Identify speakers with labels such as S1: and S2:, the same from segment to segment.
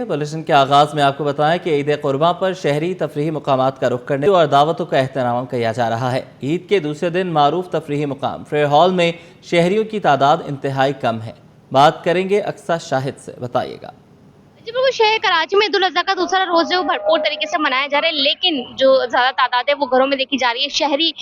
S1: Bulletin के आगाज़ में आपको बताएं कि ईद कुर्बा पर शहरी तफरीही मकामात का रुख करने और दावतों का एहतराम किया जा रहा है। ईद के दूसरे दिन मारूफ तफरीही मुकाम फेयर हॉल में शहरियों की तादाद इंतहाई कम है। बात करेंगे अक्सा शाहिद से, बताइएगा।
S2: जी बिल्कुल, शहर कराची में ईद उल अज़हा का दूसरा रोज़ जो भरपूर तरीके से मनाया जा रहा है, लेकिन जो ज़्यादा तादाद है वो घरों में देखी जा रही है। शहरी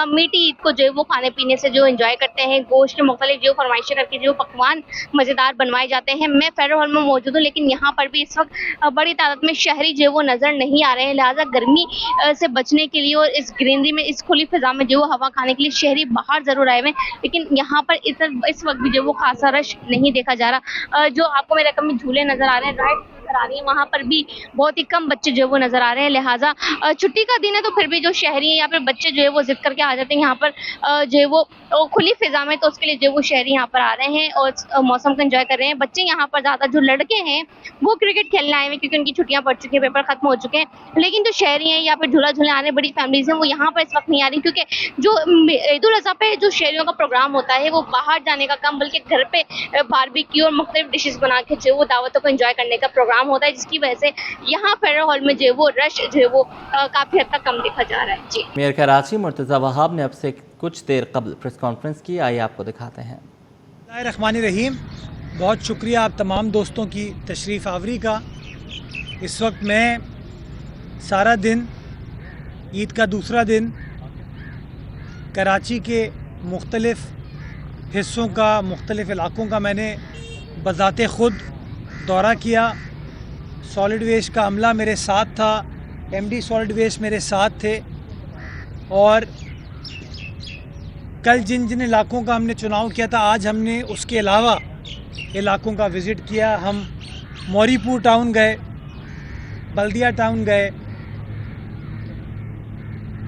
S2: मीठी ईद को जो है वो खाने पीने से जो एंजॉय करते हैं, गोश्त के मुख्तलिफ जो फरमाइशें करके जो पकवान मज़ेदार बनवाए जाते हैं। मैं फेयर हॉल में मौजूद हूँ, लेकिन यहाँ पर भी इस वक्त बड़ी तादाद में शहरी जो है वो नज़र नहीं आ रहे हैं। लिहाजा गर्मी से बचने के लिए और इस ग्रीनरी में, इस खुली फिजा में जो हवा खाने के लिए शहरी बाहर ज़रूर आए हुए हैं, लेकिन यहाँ पर इस वक्त भी जो वो खासा रश नहीं देखा जा रहा। जो आपको मेरे रकम में झूले नजर आ रहे हैं, राइड नजर आ रही है, वहाँ पर भी बहुत ही कम बच्चे जो है वो नजर आ रहे हैं। लिहाजा छुट्टी का दिन है तो फिर भी जो शहरी है या फिर बच्चे जो है वो जिद करके आ जाते हैं यहाँ पर जो है वो खुली फिजा में, तो उसके लिए जो वो शहरी यहाँ पर आ रहे हैं और मौसम को एंजॉय कर रहे हैं। बच्चे यहाँ पर ज्यादा जो लड़के हैं वो क्रिकेट खेलने आए हुए क्योंकि उनकी छुट्टियां पड़ चुकी है, पेपर खत्म हो चुके हैं। लेकिन जो शहरी हैं या फिर झूला झूलने आ रहे बड़ी फैमिलीज हैं, वो यहाँ पर इस वक्त नहीं आ रही क्योंकि जो ईद उल अज़हा पे जो शहरियों का प्रोग्राम होता है वो बाहर जाने का कम बल्कि घर पे बारबेक्यू और मुख्तलिफ डिशेस बना के जो वो दावतों को एंजॉय करने का प्रोग्राम होता है, जिसकी वजह से यहाँ फेयर हॉल में जो वो रश जो है वो काफी हद तक कम देखा जा रहा है। जी,
S1: मेयर कराची मुर्तज़ा वहाब ने अब से कुछ देर कबल प्रेस कॉन्फ्रेंस की, आइए आपको दिखाते हैं।
S3: रहमानिर्रहीम, बहुत शुक्रिया आप तमाम दोस्तों की तशरीफ़ आवरी का। इस वक्त मैं सारा दिन, ईद का दूसरा दिन, कराची के मुख्तलिफ़ हिस्सों का, मुख्तलिफ़ इलाक़ों का मैंने बज़ाते ख़ुद दौरा किया। सॉलिड वेस्ट का अमला मेरे साथ था, एमडी सॉलिड वेस्ट मेरे साथ थे, और कल जिन जिन इलाक़ों का हमने चुनाव किया था आज हमने उसके अलावा इलाक़ों का विज़िट किया। हम मौरीपुर टाउन गए, बल्दिया टाउन गए,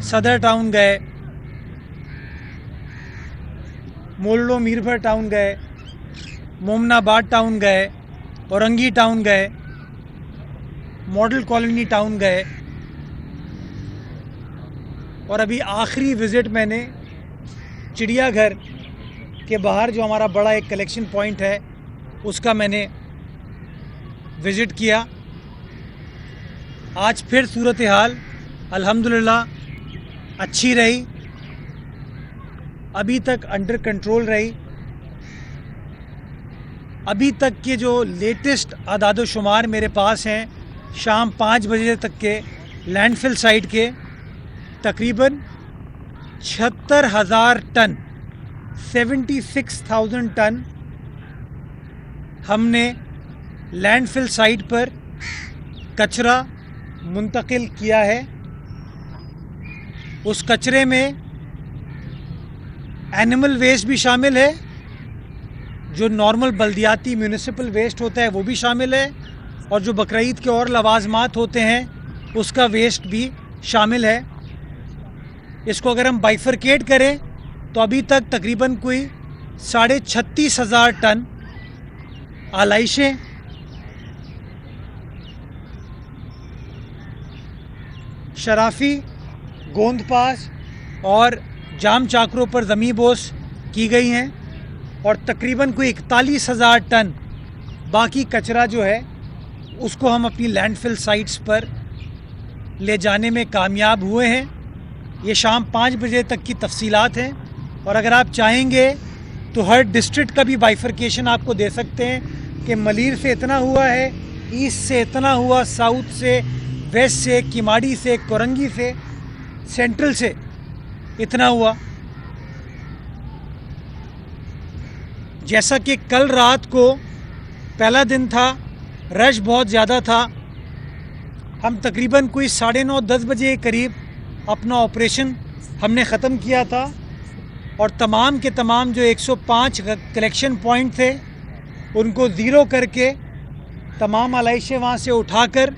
S3: सदर टाउन गए, मोल्लो मीरभर टाउन गए, मोमनाबाद टाउन गए, औरंगी टाउन गए, मॉडल कॉलोनी टाउन गए, और अभी आखिरी विज़िट मैंने चिड़ियाघर के बाहर जो हमारा बड़ा एक कलेक्शन पॉइंट है उसका मैंने विज़िट किया। आज फिर सूरत हाल अल्हम्दुलिल्लाह अच्छी रही, अभी तक अंडर कंट्रोल रही। अभी तक के जो लेटेस्ट आदाद शुमार मेरे पास हैं, शाम 5 बजे तक के लैंडफिल साइट के तकरीबन 76,000 टन, 76,000 टन हमने लैंडफिल साइट पर कचरा मुंतकिल किया है। उस कचरे में एनिमल वेस्ट भी शामिल है, जो नॉर्मल बल्दियाती म्यूनिसिपल वेस्ट होता है वो भी शामिल है, और जो बकरीद के और लवाजमात होते हैं उसका वेस्ट भी शामिल है। इसको अगर हम बाइफरकेट करें तो अभी तक तकरीबन कोई 36,500 टन आलाइशें, शराफी, गोंदपास और जाम चाकरों पर ज़मीं बोस की गई हैं, और तकरीबन कोई 41,000 टन बाकी कचरा जो है उसको हम अपनी लैंडफिल साइट्स पर ले जाने में कामयाब हुए हैं। ये शाम 5 बजे तक की तफसीलात हैं, और अगर आप चाहेंगे तो हर डिस्ट्रिक्ट का भी बाइफरकेशन आपको दे सकते हैं कि मलीर से इतना हुआ है, ईस्ट से इतना हुआ, साउथ से, वेस्ट से, किमाड़ी से, कोरंगी से, सेंट्रल से इतना हुआ। जैसा कि कल रात को पहला दिन था, रश बहुत ज़्यादा था, हम तकरीबन कोई 9:30-10 बजे के करीब अपना ऑपरेशन हमने ख़त्म किया था, और तमाम के तमाम जो 105 कलेक्शन पॉइंट थे उनको ज़ीरो करके तमाम आलाइशें वहाँ से उठाकर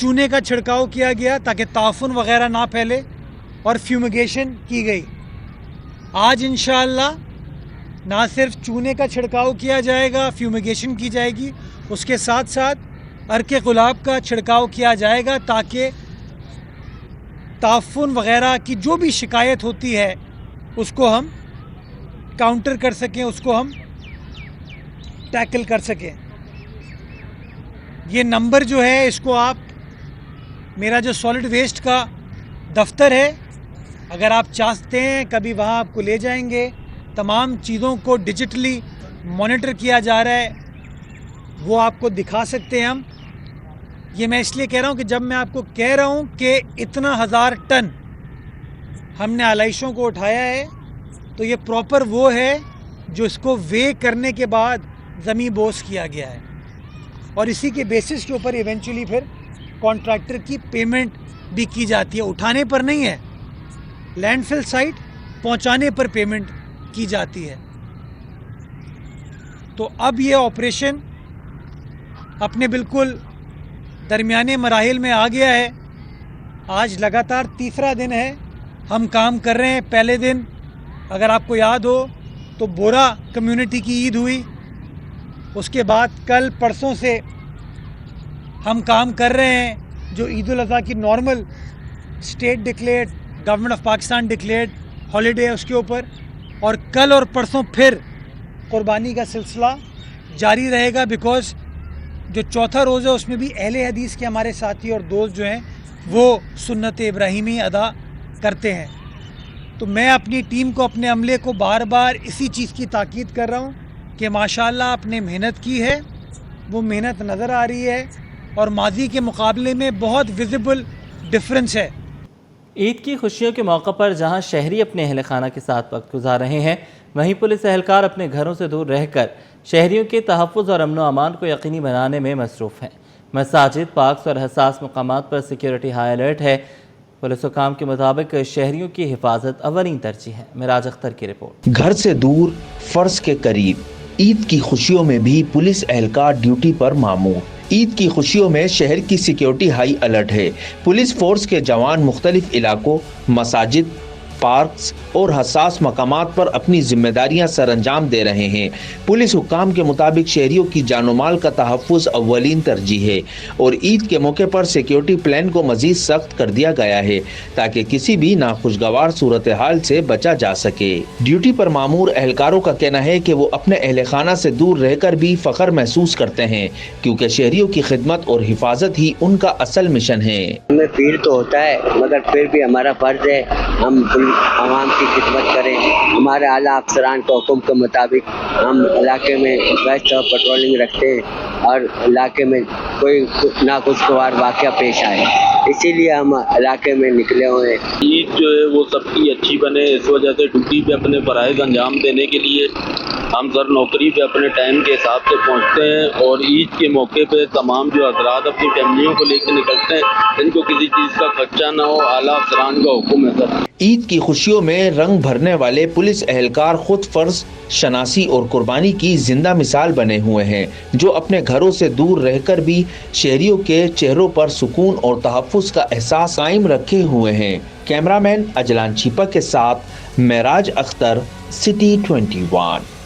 S3: चूने का छिड़काव किया गया ताकि ताफुन वग़ैरह ना फैले, और फ्यूमिगेशन की गई। आज इंशाअल्लाह ना सिर्फ चूने का छिड़काव किया जाएगा, फ्यूमिगेशन की जाएगी, उसके साथ साथ अर्के गुलाब का छिड़काव किया जाएगा ताकि ताफुन वग़ैरह की जो भी शिकायत होती है उसको हम काउंटर कर सकें, उसको हम टैकल कर सकें। ये नंबर जो है इसको आप, मेरा जो सॉलिड वेस्ट का दफ्तर है, अगर आप चाहते हैं कभी वहाँ आपको ले जाएंगे। तमाम चीज़ों को डिजिटली मॉनिटर किया जा रहा है, वो आपको दिखा सकते हैं हम। ये मैं इसलिए कह रहा हूँ कि जब मैं आपको कह रहा हूँ कि इतना 1000 टन हमने आलाइशों को उठाया है, तो ये प्रॉपर वो है जो इसको वे करने के बाद ज़मीन बोस किया गया है, और इसी के बेसिस के ऊपर इवेंचुअली फिर कॉन्ट्रैक्टर की पेमेंट भी की जाती है। उठाने पर नहीं है, लैंडफिल साइट पहुंचाने पर पेमेंट की जाती है। तो अब ये ऑपरेशन अपने बिल्कुल दरमियाने मराहिल में आ गया है। आज लगातार तीसरा दिन है हम काम कर रहे हैं। पहले दिन अगर आपको याद हो तो बोरा कम्युनिटी की ईद हुई, उसके बाद कल परसों से हम काम कर रहे हैं जो ईद उल अज़हा की normal state declared, government of Pakistan declared holiday है उसके ऊपर, और कल और परसों फिर कुर्बानी का सिलसिला जारी रहेगा। बिकॉज़ जो चौथा रोज़ है उसमें भी अहले हदीस के हमारे साथी और दोस्त जो हैं वो सुन्नत इब्राहिमी अदा करते हैं। तो मैं अपनी टीम को, अपने अमले को बार बार इसी चीज़ की ताकीद कर रहा हूँ कि माशाल्लाह आपने मेहनत की है, वो मेहनत नज़र आ रही है और माजी के मुकाबले में बहुत विजिबल डिफरेंस है।
S1: ईद की खुशियों के मौका पर जहां शहरी अपने अहल खाना के साथ वक्त गुजार रहे हैं, वहीं पुलिस एहलकार अपने घरों से दूर रहकर शहरियों के तहफ़्फ़ुज़ और अमन अमान को यकीनी बनाने में मसरूफ़ हैं। मसाजिद, पार्क्स और हसास मकामात पर सिक्योरिटी हाई अलर्ट है। पुलिस हुकाम के मुताबिक शहरियों की हिफाजत अवलीन तरजीह है। मिराज अख्तर की रिपोर्ट।
S4: घर से दूर, फर्ज के करीब, ईद की खुशियों में भी पुलिस एहलकार ड्यूटी पर मामूर। ईद की खुशियों में शहर की सिक्योरिटी हाई अलर्ट है। पुलिस फोर्स के जवान मुख्तलिफ इलाकों, मसाजिद, पार्क्स और हसास मकामात पर अपनी जिम्मेदारियां सरअंजाम दे रहे हैं। पुलिस हुक्काम के मुताबिक शहरियों की जानो माल का तहफ़्फ़ुज़ अव्वलीन तरजीह है और ईद के मौके पर सिक्योरिटी प्लान को मजीद सख्त कर दिया गया है ताकि किसी भी नाखुशगवार सूरत हाल से बचा जा सके। ड्यूटी पर मामूर एहलकारों का कहना है कि वो अपने अहले खाना से दूर रहकर भी फ़ख्र महसूस करते हैं क्योंकि शहरियों की खिदमत और हिफाजत ही उनका असल मिशन है।
S5: हमें फील तो होता है मगर फिर भी हमारा फर्ज है हम आवाम की खिदमत करें। हमारे आला अफसरान के हुक्म के मुताबिक हम इलाके में गश्त और पेट्रोलिंग रखते हैं और इलाके में कोई नाखुशगवार वाक़या पेश आए, इसीलिए हम इलाके में निकले हुए हैं।
S6: ईद जो है वो सबकी अच्छी बने, इस वजह से ड्यूटी पे अपने फ़राइज़ अंजाम देने के लिए हम सर नौकरी पे अपने टाइम के हिसाब से पहुंचते हैं और ईद के मौके पे तमाम जो हज़रात अपनी फैमिलियों को लेकर निकलते हैं, इनको किसी चीज़ का खर्चा ना हो, आला अफसरान का हुक्म है सर।
S4: ईद की खुशियों में रंग भरने वाले पुलिस एहलकार खुद फर्ज, शनासी और कुर्बानी की जिंदा मिसाल बने हुए हैं जो अपने घरों से दूर रहकर भी शहरियों के चेहरों पर सुकून और तहफ़्फ़ुज़ का एहसास कायम रखे हुए हैं। कैमरामैन अजलान चीपा के साथ मेराज अख्तर, सिटी 21।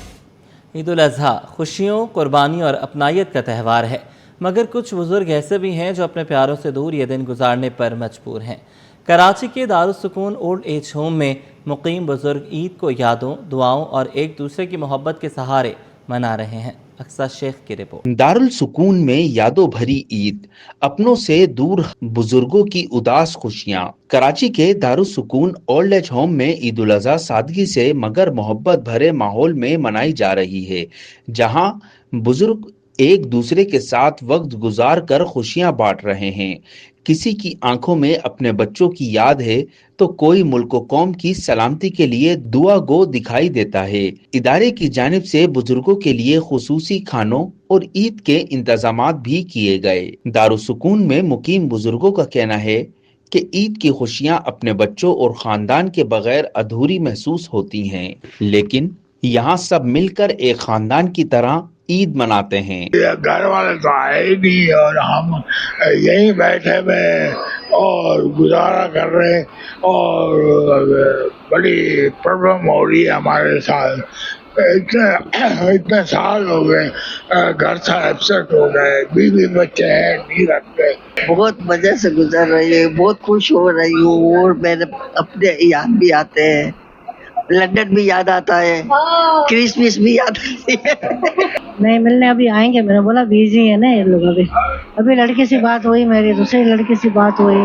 S1: ईद उल अज़हा खुशियों, कुर्बानी और अपनायत का त्यौहार है, मगर कुछ बुज़ुर्ग ऐसे भी हैं जो अपने प्यारों से दूर ये दिन गुजारने पर मजबूर हैं। कराची के दारुस्सुकून ओल्ड एज होम में मुकीम बुज़ुर्ग ईद को यादों, दुआओं और एक दूसरे की मोहब्बत के सहारे मना रहे हैं। अक्सर शेख की रिपोर्ट।
S4: दारुल सुकून में यादों भरी ईद, अपनों से दूर बुजुर्गों की उदास खुशियाँ। कराची के दारुल सुकून ओल्ड एज होम में ईद उल अज़हा सादगी से मगर मोहब्बत भरे माहौल में मनाई जा रही है, जहां बुजुर्ग एक दूसरे के साथ वक्त गुजार कर खुशियां बांट रहे हैं। किसी की आंखों में अपने बच्चों की याद है तो कोई मुल्क कौम की सलामती के लिए दुआ गो दिखाई देता है। इदारे की जानिब से बुजुर्गों के लिए खुसूसी खानों और ईद के इंतजामात भी किए गए। दारुस्सुकून में मुकीम बुजुर्गों का कहना है कि ईद की खुशियां अपने बच्चों और खानदान के बगैर अधूरी महसूस होती हैं, लेकिन यहाँ सब मिलकर एक खानदान की तरह ईद मनाते हैं।
S7: घर वाले तो आए ही नहीं और हम यहीं बैठे हुए और गुजारा कर रहे हैं और बड़ी प्रॉब्लम हो रही है हमारे साथ। इतने साल हो गए, घर से अपसेट हो गए, बीवी बच्चे हैं नहीं रखते।
S8: बहुत मजे से गुजर रही है, बहुत खुश हो रही हूँ और मेरे अपने याद भी आते हैं लंदन भी याद आता है, क्रिसमस भी याद आती है।
S9: नहीं मिलने अभी आएंगे, मैंने बोला बिजी है ना ये लोग। अभी लड़के से बात हुई, मेरी दूसरी लड़के से बात हुई,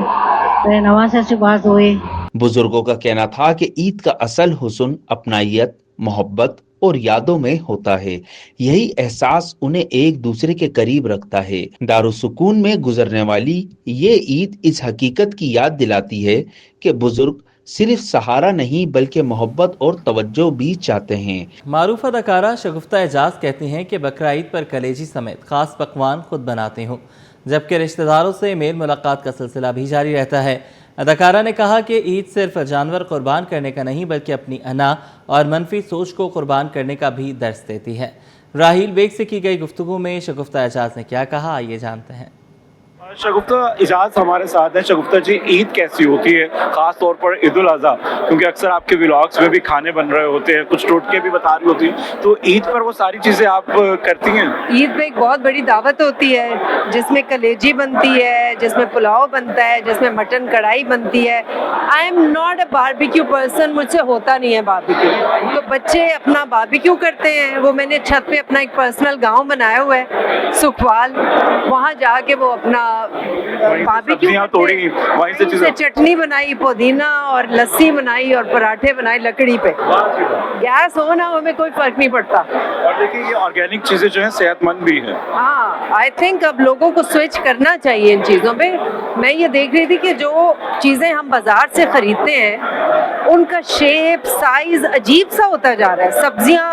S9: मेरे नवासे से बात हुई।
S4: बुजुर्गों का कहना था कि ईद का असल हुस्न अपनायत, मोहब्बत और यादों में होता है। यही एहसास उन्हें एक दूसरे के करीब रखता है। दारुस्सूकून में गुजरने वाली ये ईद इस हकीकत की याद दिलाती है कि बुजुर्ग सिर्फ सहारा नहीं बल्कि मोहब्बत और तवज्जो भी चाहते हैं।
S1: मारूफ अदाकारा शगुफ्ता एजाज कहती हैं कि बकरा ईद पर कलेजी समेत खास पकवान खुद बनाती हूँ, जबकि रिश्तेदारों से मेल मुलाकात का सिलसिला भी जारी रहता है। अदाकारा ने कहा कि ईद सिर्फ जानवर कुर्बान करने का नहीं बल्कि अपनी अना और मनफी सोच को कुर्बान करने का भी दर्स देती है। राहील बेग से की गई गुफ्तगू में शगुफ्ता एजाज ने क्या कहा, आइए जानते हैं।
S10: शगुफ्ता इजाज हमारे साथ है। शगुफ्ता जी, ईद कैसी होती है, खास तौर पर ईद उल अज़हा, क्योंकि अक्सर आपके व्लॉग्स में भी खाने बन रहे होते हैं, कुछ टोटके भी बता रही होती हैं, तो ईद पर वो सारी चीज़ें आप करती हैं?
S11: ईद पे एक बहुत बड़ी दावत होती है जिसमें कलेजी बनती है, जिसमें पुलाव बनता है, जिसमें मटन कढ़ाई बनती है। I am not a barbecue person, मुझसे होता नहीं है बारबेक्यू। तो बच्चे अपना बारबेक्यू करते हैं, वो मैंने छत पे अपना एक पर्सनल गाँव बनाया हुआ है सुखवाल, वहाँ जाके वो अपना बारबेक्यू
S10: तोड़ी, वहीं
S11: से चटनी बनाई, पुदीना और लस्सी बनाई और पराठे बनाए लकड़ी पे। गैस हो ना हो में कोई फर्क नहीं पड़ता।
S10: और देखिए ये ऑर्गेनिक चीजें जो है सेहतमंद भी है।
S11: हाँ, आई थिंक अब लोगों को स्विच करना चाहिए इन चीज़ों पे। मैं ये देख रही थी कि जो चीज़ें हम बाजार से खरीदते हैं उनका शेप साइज अजीब सा होता जा रहा है। सब्जियां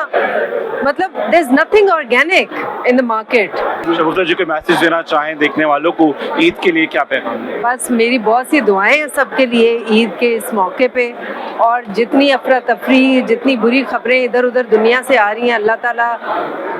S11: मतलब there is nothing organic in the market.
S10: Shagufta ji कोई मैसेज देना चाहें देखने वालों को ईद के लिए, क्या पैगाम?
S11: बस मेरी बहुत सी दुआएं हैं सबके लिए ईद के इस मौके पे, और जितनी अफरा तफरी, जितनी बुरी खबरें इधर उधर दुनिया से आ रही हैं, अल्लाह ताला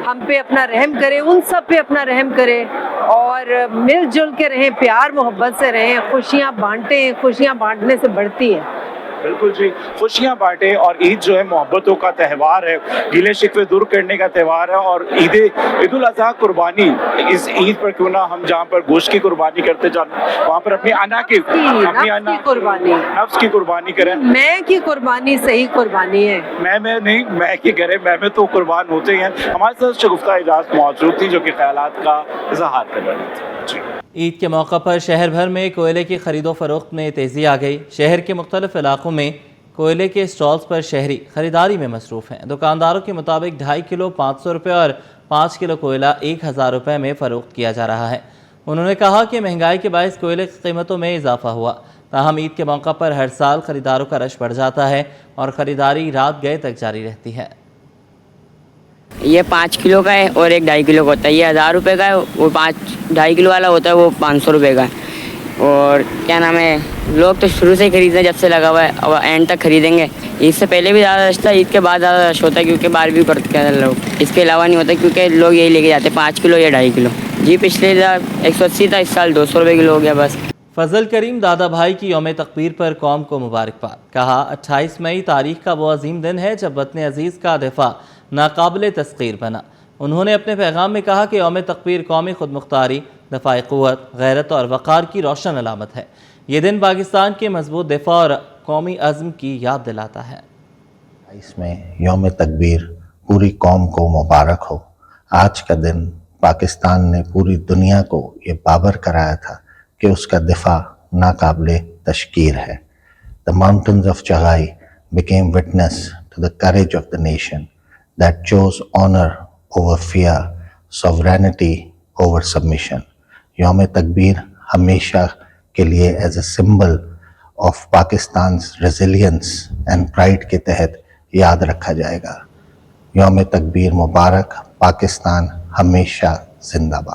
S11: हम पे अपना रहम करे, उन सब पे अपना रहम करे, और मिलजुल के रहें, प्यार मोहब्बत से रहें, खुशियाँ बांटें। खुशियाँ बांटने से बढ़ती हैं।
S10: बिल्कुल जी, खुशियाँ बांटे। और ईद जो है मोहब्बतों का त्यौहार है, गिले शिकवे दूर करने का त्यौहार है। और ईद उल अज़हा कुर्बानी, इस ईद पर क्यों ना हम जहाँ पर गोश्त की कुर्बानी करते जाएं, वहाँ पर अपनी अना की
S11: कुर्बानी,
S10: नफ्स की कुर्बानी करें।
S11: मैं की कुर्बानी सही कुर्बानी है।
S10: मैं नहीं, मैं की करें, मैं में तो कुर्बान होते ही हैं। हमारे साथ शगुफ्ता एजाज मौजूद थी जो कि ख्यालात का इजहार कर रही थी।
S1: ईद के मौका पर शहर भर में कोयले की खरीदो फरोख्त में तेज़ी आ गई। शहर के मुख्तलिफ इलाकों में कोयले के स्टॉल्स पर शहरी खरीदारी में मसरूफ़ हैं। दुकानदारों के मुताबिक 2.5 किलो 500 रुपये और 5 किलो कोयला 1000 रुपये में फ़रोख्त किया जा रहा है। उन्होंने कहा कि महंगाई के बायस कोयले की कीमतों में इजाफा हुआ, ताहम ईद के मौका पर हर साल खरीदारों का रश बढ़ जाता है और ख़रीदारी रात गए तक जारी रहती है।
S12: ये 5 किलो का है और एक 2.5 किलो का होता है। ये 1000 रुपये का है, वो 2.5 किलो वाला होता है वो 500 रुपये का है। और क्या नाम है, लोग तो शुरू से ही खरीदते हैं जब से लगा हुआ है, अब एंड तक खरीदेंगे। ईद से पहले भी ज़्यादा रश था, ईद के बाद ज़्यादा रश होता है क्योंकि बारबेक्यू करते हैं लोग। इसके अलावा नहीं होता क्योंकि लोग यही लेके जाते हैं 5 किलो या 2.5 किलो। जी पिछले 180 था, इस साल 200 रुपये किलो हो गया बस।
S1: फजल करीम दादा भाई की यौम तकबीर पर कौम को मुबारकबाद। कहा 28 मई तारीख का वो अजीम दिन है जब वतन अजीज़ का दिफा नाकाबिल तस्खीर बना। उन्होंने अपने पैगाम में कहा कि यौम तकबीर कौमी खुद मुख्तारी, दफ़ाए क़ुव्वत, गैरत और वक़ार की रोशन अलामत है। ये दिन पाकिस्तान के मजबूत दिफा और कौमी अज़्म की याद दिलाता है।
S13: इसमें यौम तकबीर पूरी कौम को मुबारक हो। आज का दिन पाकिस्तान ने पूरी दुनिया को ये बावर कराया था कि उसका दिफा नाकाबिले तशकीर है। The mountains of Chagai became witness to the courage of the nation that chose honor over fear, sovereignty over submission. यौम तकबीर हमेशा के लिए as a symbol of Pakistan's resilience and pride के तहत याद रखा जाएगा। यौम तकबीर मुबारक। पाकिस्तान हमेशा जिंदाबाद।